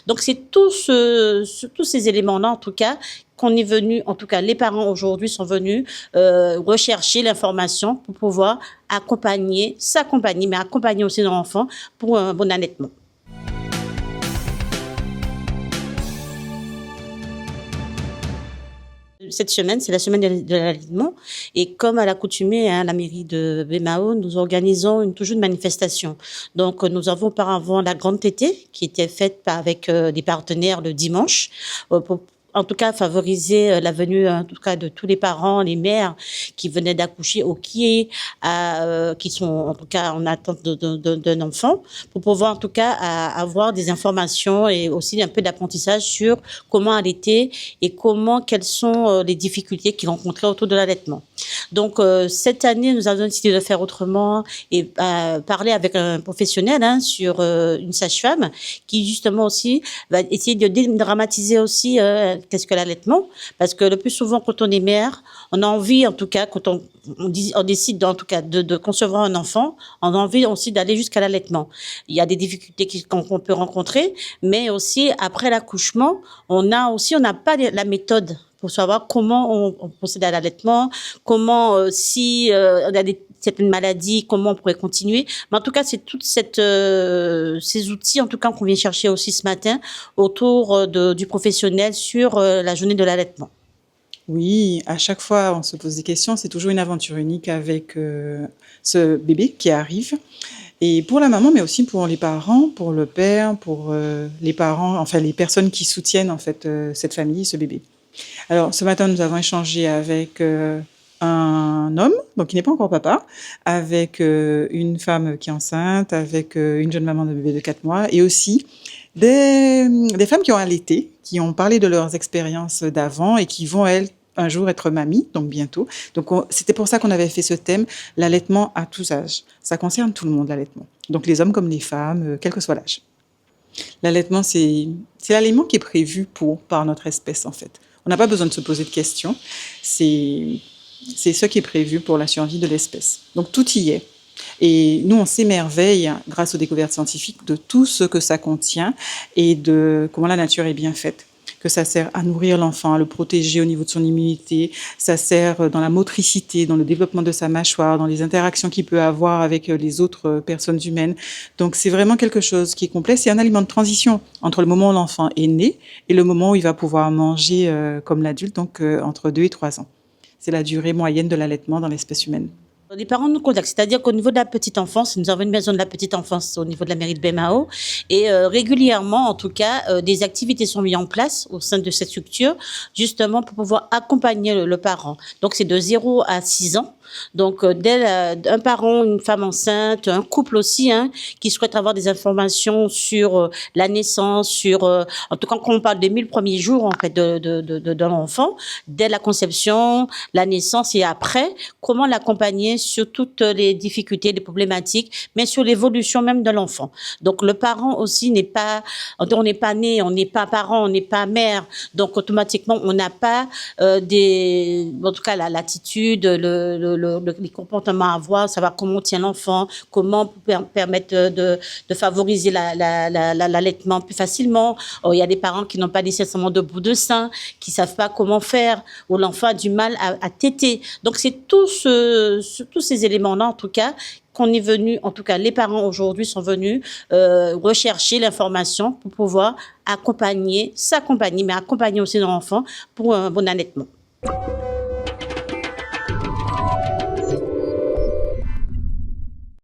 Donc c'est tous ces éléments-là, en tout cas, qu'on est venu, en tout cas les parents aujourd'hui sont venus rechercher l'information pour pouvoir accompagner, s'accompagner, mais accompagner aussi nos enfants pour un bon allaitement. Cette semaine, c'est la semaine de l'allaitement. Et comme à l'accoutumée, la mairie de Bémao, nous organisons toujours une manifestation. Donc, nous avons auparavant la grande tétée qui était faite avec des partenaires le dimanche pour en tout cas favoriser la venue en tout cas de tous les parents, les mères qui venaient d'accoucher ou qui sont en tout cas en attente d'un enfant, pour pouvoir en tout cas avoir des informations et aussi un peu d'apprentissage sur comment allaiter et quelles sont les difficultés qu'ils rencontraient autour de l'allaitement. Donc cette année, nous avons décidé de faire autrement et parler avec un professionnel sur une sage-femme qui justement aussi va essayer de dédramatiser aussi qu'est-ce que l'allaitement, parce que le plus souvent quand on est mère, on a envie en tout cas quand on décide en tout cas de concevoir un enfant, on a envie aussi d'aller jusqu'à l'allaitement. Il y a des difficultés qu'on peut rencontrer, mais aussi après l'accouchement, on n'a pas la méthode pour savoir comment on procède à l'allaitement, comment si on a certaines maladies, comment on pourrait continuer. Mais en tout cas, c'est toutes ces outils en tout cas qu'on vient chercher aussi ce matin autour du professionnel sur la journée de l'allaitement. Oui, à chaque fois, on se pose des questions. C'est toujours une aventure unique avec ce bébé qui arrive. Et pour la maman, mais aussi pour les parents, pour le père, pour les parents, enfin les personnes qui soutiennent en fait cette famille, ce bébé. Alors, ce matin, nous avons échangé avec un homme, donc qui n'est pas encore papa, avec une femme qui est enceinte, avec une jeune maman de bébé de 4 mois, et aussi des femmes qui ont allaité, qui ont parlé de leurs expériences d'avant et qui vont, elles, un jour être mamies, donc bientôt. Donc, c'était pour ça qu'on avait fait ce thème, l'allaitement à tous âges. Ça concerne tout le monde, l'allaitement. Donc, les hommes comme les femmes, quel que soit l'âge. L'allaitement, c'est l'aliment qui est prévu par notre espèce, en fait. On n'a pas besoin de se poser de questions. C'est ce qui est prévu pour la survie de l'espèce. Donc, tout y est. Et nous, on s'émerveille, grâce aux découvertes scientifiques, de tout ce que ça contient et de comment la nature est bien faite. Que ça sert à nourrir l'enfant, à le protéger au niveau de son immunité, ça sert dans la motricité, dans le développement de sa mâchoire, dans les interactions qu'il peut avoir avec les autres personnes humaines. Donc c'est vraiment quelque chose qui est complet. C'est un aliment de transition entre le moment où l'enfant est né et le moment où il va pouvoir manger comme l'adulte, donc entre 2 et 3 ans. C'est la durée moyenne de l'allaitement dans l'espèce humaine. Les parents nous contactent, c'est-à-dire qu'au niveau de la petite enfance, nous avons une maison de la petite enfance au niveau de la mairie de Bémao et régulièrement, en tout cas, des activités sont mises en place au sein de cette structure, justement pour pouvoir accompagner le parent. Donc c'est de 0 à 6 ans. Donc, un parent, une femme enceinte, un couple aussi, qui souhaite avoir des informations sur la naissance, en tout cas, quand on parle des 1000 premiers jours, en fait, de l'enfant, dès la conception, la naissance et après, comment l'accompagner sur toutes les difficultés, les problématiques, mais sur l'évolution même de l'enfant. Donc, le parent aussi on n'est pas né, on n'est pas parent, on n'est pas mère, donc automatiquement, on n'a pas en tout cas, l'attitude, les comportements à avoir, savoir comment tient l'enfant, comment permettre de favoriser l'allaitement plus facilement. Il y a des parents qui n'ont pas nécessairement de bout de sein, qui savent pas comment faire, ou l'enfant a du mal à téter. Donc c'est tous ces éléments-là, en tout cas, qu'on est venu, en tout cas les parents aujourd'hui sont venus rechercher l'information pour pouvoir s'accompagner, mais accompagner aussi nos enfants pour un bon allaitement.